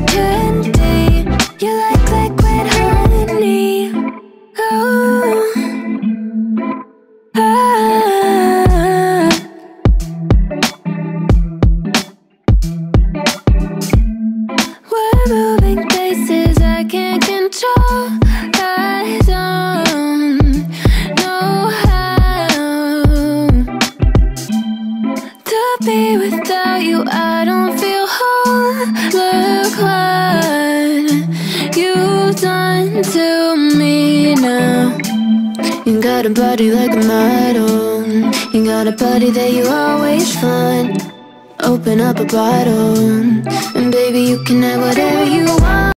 candy. You like liquid honey. Oh, ah. We're moving places I can't control. I don't know how to be without you. I don't feel whole. Look what you've done to me now. You got a body like a model. You got a body that you always find. Open up a bottle, and baby, you can have whatever you want.